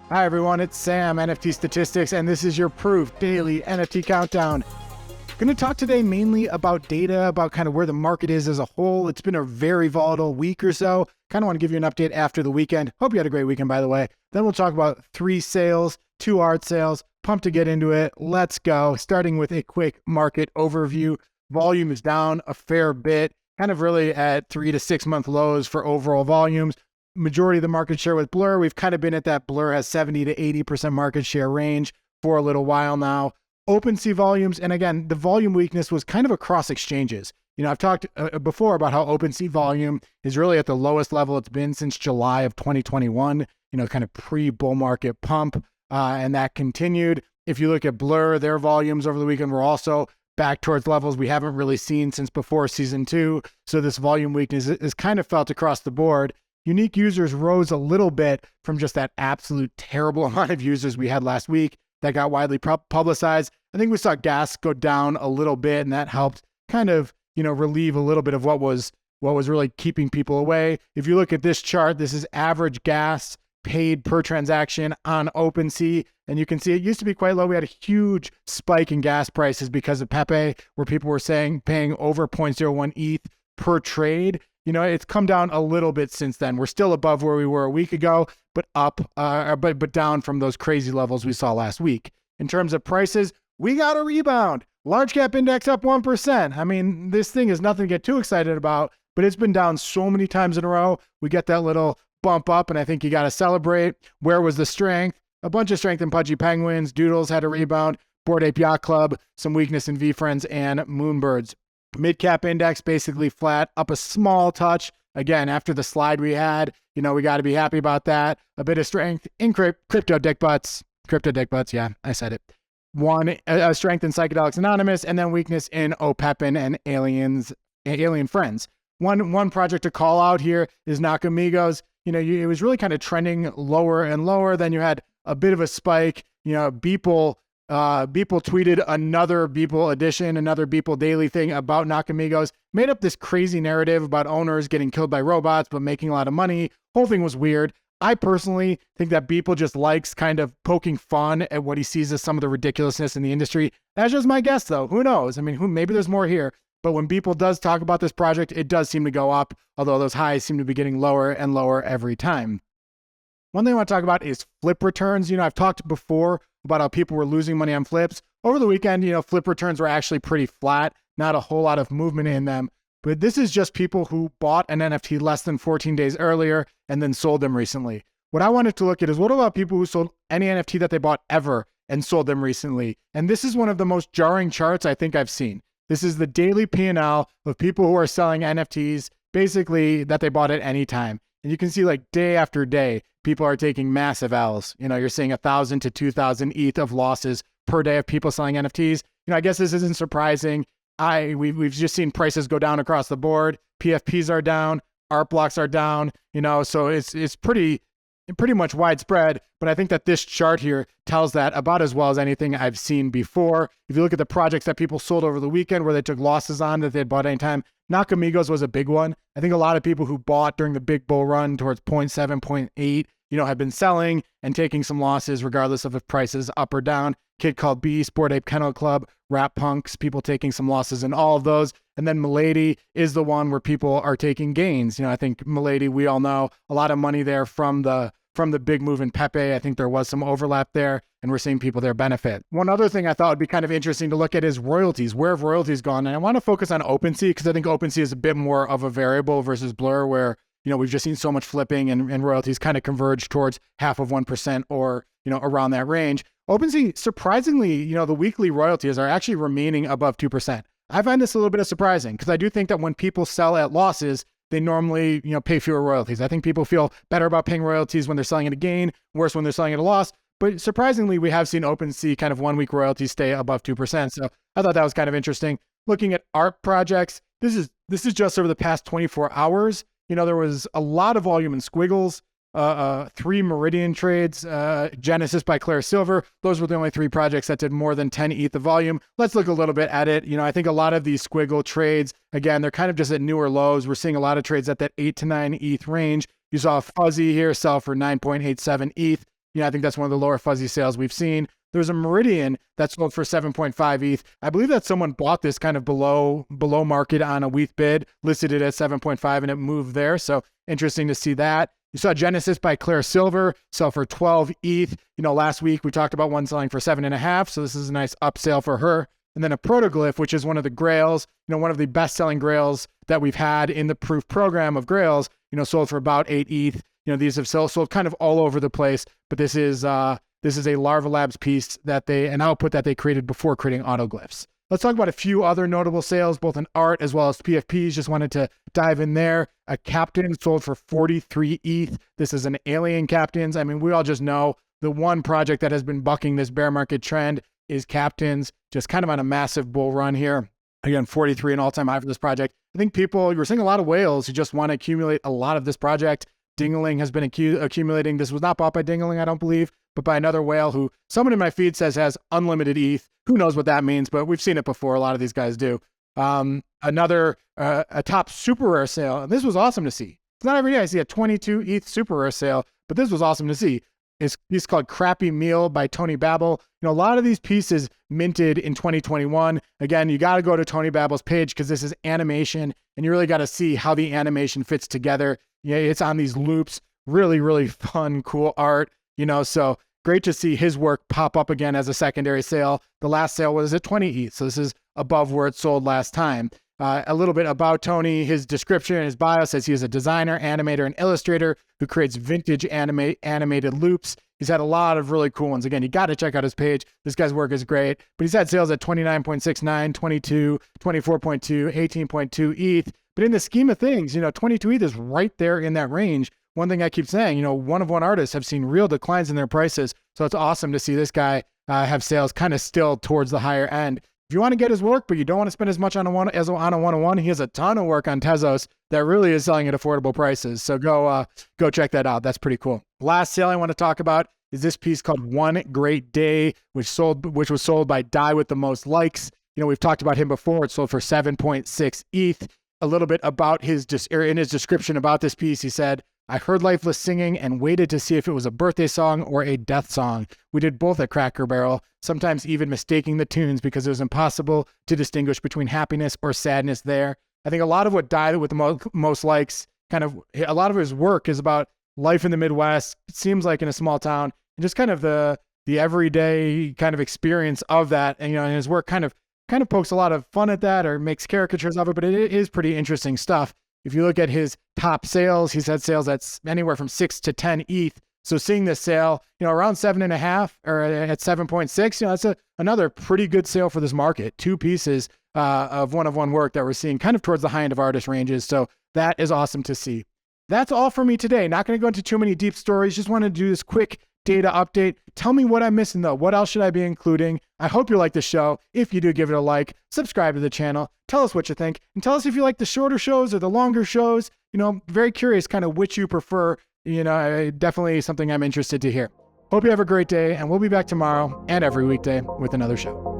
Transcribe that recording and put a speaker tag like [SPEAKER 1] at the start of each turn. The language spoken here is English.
[SPEAKER 1] Hi everyone, it's Sam, NFTstatistics, and this is your proof daily NFT countdown. Going to talk today mainly about data, about kind of where the market is as a whole. It's been a very volatile week or so. Kind of want to give you an update after the weekend. Hope you had a great weekend, by the way. Then we'll talk about 3 sales, 2 art sales. Pumped to get into it. Let's go. Starting with a quick market overview. Volume is down a fair bit, kind of really at 3 to 6 month lows for overall volumes. Majority of the market share with Blur. We've kind of been at that Blur has 70 to 80% market share range for a little while now. OpenSea volumes, and again, the volume weakness was kind of across exchanges. You know, I've talked before about how OpenSea volume is really at the lowest level it's been since July of 2021, you know, kind of pre-bull market pump, and that continued. If you look at Blur, their volumes over the weekend were also back towards levels we haven't really seen since before season 2. So this volume weakness is kind of felt across the board. Unique users rose a little bit from just that absolute terrible amount of users we had last week that got widely publicized. I think we saw gas go down a little bit, and that helped kind of, you know, relieve a little bit of what was really keeping people away. If you look at this chart, this is average gas paid per transaction on OpenSea, and you can see it used to be quite low. We had a huge spike in gas prices because of Pepe, where people were paying over 0.01 ETH per trade. You know, it's come down a little bit since then. We're still above where we were a week ago, but but down from those crazy levels we saw last week. In terms of prices, we got a rebound. Large cap index up 1%. I mean, this thing is nothing to get too excited about, but it's been down so many times in a row. We get that little bump up, and I think you got to celebrate. Where was the strength? A bunch of strength in Pudgy Penguins. Doodles had a rebound. Bored Ape Yacht Club, some weakness in VFriends and Moonbirds. Mid-cap index basically flat, up a small touch. Again, after the slide we had, you know, we got to be happy about that. A bit of strength in crypto dick butts. Crypto dick butts, yeah, I said it. Strength in Psychedelics Anonymous, and then weakness in Opepin and Alien Friends. One project to call out here is Nakamigos. You know, it was really kind of trending lower and lower. Then you had a bit of a spike. You know, Beeple tweeted another Beeple edition, another Beeple daily thing about Nakamigos, made up this crazy narrative about owners getting killed by robots, but making a lot of money. Whole thing was weird. I personally think that Beeple just likes kind of poking fun at what he sees as some of the ridiculousness in the industry. That's just my guess, though. Who knows? I mean, maybe there's more here. But when Beeple does talk about this project, it does seem to go up, although those highs seem to be getting lower and lower every time. One thing I want to talk about is flip returns. You know, I've talked before about how people were losing money on flips. Over the weekend, you know, flip returns were actually pretty flat, not a whole lot of movement in them. But this is just people who bought an NFT less than 14 days earlier and then sold them recently. What I wanted to look at is what about people who sold any NFT that they bought ever and sold them recently? And this is one of the most jarring charts I think I've seen. This is the daily P&L of people who are selling NFTs, basically that they bought at any time. And you can see like day after day, people are taking massive L's. You know, you're seeing 1,000 to 2,000 ETH of losses per day of people selling NFTs. You know, I guess this isn't surprising. We've just seen prices go down across the board. PFPs are down, art blocks are down. You know, so it's pretty much widespread. But I think that this chart here tells that about as well as anything I've seen before. If you look at the projects that people sold over the weekend where they took losses on that they'd bought anytime, Nakamigos was a big one. I think a lot of people who bought during the big bull run towards 0.7, 0.8, you know, have been selling and taking some losses regardless of if prices up or down. Kid Called Beast, Bored Ape Kennel Club, Rap Punks, people taking some losses in all of those. And then Milady is the one where people are taking gains. You know, I think Milady, we all know a lot of money there from the big move in Pepe. I think there was some overlap there, and we're seeing people there benefit. One other thing I thought would be kind of interesting to look at is royalties. Where have royalties gone? And I want to focus on OpenSea because I think OpenSea is a bit more of a variable versus Blur, where, you know, we've just seen so much flipping and royalties kind of converge towards half of 1% or, you know, around that range. OpenSea, surprisingly, you know, the weekly royalties are actually remaining above 2%. I find this a little bit of surprising because I do think that when people sell at losses, they normally, you know, pay fewer royalties. I think people feel better about paying royalties when they're selling at a gain, worse when they're selling at a loss. But surprisingly, we have seen OpenSea kind of 1 week royalties stay above 2%. So I thought that was kind of interesting. Looking at art projects, this is just over the past 24 hours. You know, there was a lot of volume in Squiggles, 3 Meridian trades, Genesis by Claire Silver. Those were the only 3 projects that did more than 10 ETH of volume. Let's look a little bit at it. You know, I think a lot of these Squiggle trades, again, they're kind of just at newer lows. We're seeing a lot of trades at that 8 to 9 ETH range. You saw Fuzzy here sell for 9.87 ETH. I think that's one of the lower fuzzy sales we've seen. There's a Meridian that sold for 7.5 ETH. I believe that someone bought this kind of below market on a WETH bid, listed it at 7.5, and it moved there. So interesting to see that. You saw Genesis by Claire Silver sell for 12 ETH. Last week we talked about one selling for 7.5. So this is a nice upsale for her. And then a Protoglyph, which is one of the grails, one of the best-selling grails that we've had in the proof program of grails, sold for about 8 ETH. These have sold kind of all over the place, but this is a Larva Labs piece an output that they created before creating autoglyphs. Let's talk about a few other notable sales, both in art as well as PFPs. Just wanted to dive in there. A Captainz sold for 43 ETH. This is an alien Captainz. I mean, we all just know the one project that has been bucking this bear market trend is Captainz, just kind of on a massive bull run here. Again, 43, an all-time high for this project. I think we're seeing a lot of whales who just want to accumulate a lot of this project. Dingaling has been accumulating. This was not bought by Dingaling, I don't believe, but by another whale who someone in my feed says has unlimited ETH. Who knows what that means, but we've seen it before. A lot of these guys do. A top super rare sale, and this was awesome to see. It's not every day I see a 22 ETH super rare sale, but this was awesome to see. It's a piece called Crappy Meal by Tony Babel. A lot of these pieces minted in 2021. Again, you got to go to Tony Babel's page because this is animation, and you really got to see how the animation fits together. It's on these loops. Really, really fun, cool art. So great to see his work pop up again as a secondary sale. The last sale was at 20 ETH, so this is above where it sold last time. A little bit about Tony. His description in his bio says he is a designer, animator, and illustrator who creates vintage animated loops. He's had a lot of really cool ones. Again, you got to check out his page. This guy's work is great, but he's had sales at 29.69, 22, 24.2, 18.2 ETH. But in the scheme of things, 22 ETH is right there in that range. One thing I keep saying, one-of-one artists have seen real declines in their prices. So it's awesome to see this guy have sales kind of still towards the higher end. If you want to get his work, but you don't want to spend as much on a one-on-one, he has a ton of work on Tezos that really is selling at affordable prices. So go check that out. That's pretty cool. Last sale I want to talk about is this piece called One Great Day, which was sold by DieWithTheMostLikes. We've talked about him before. It sold for 7.6 ETH. A little bit about in his description about this piece, he said, "I heard Lifeless singing and waited to see if it was a birthday song or a death song. We did both at Cracker Barrel, sometimes even mistaking the tunes because it was impossible to distinguish between happiness or sadness there." I think a lot of what DieWithTheMostLikes, a lot of his work is about life in the Midwest. It seems like in a small town, and just kind of the everyday kind of experience of that. And, and his work kind of pokes a lot of fun at that or makes caricatures of it, but it is pretty interesting stuff. If you look at his top sales, he's had sales that's anywhere from 6 to 10 ETH. So seeing this sale, around 7.5 or at 7.6, that's another pretty good sale for this market. Two pieces of one-of-one work that we're seeing kind of towards the high end of artist ranges. So that is awesome to see. That's all for me today. Not going to go into too many deep stories. Just wanted to do this quick data update. Tell me what I'm missing though. What else should I be including? I hope you like the show. If you do, give it a like, subscribe to the channel, tell us what you think, and tell us if you like the shorter shows or the longer shows. Very curious kind of which you prefer. Definitely something I'm interested to hear. Hope you have a great day, and we'll be back tomorrow and every weekday with another show.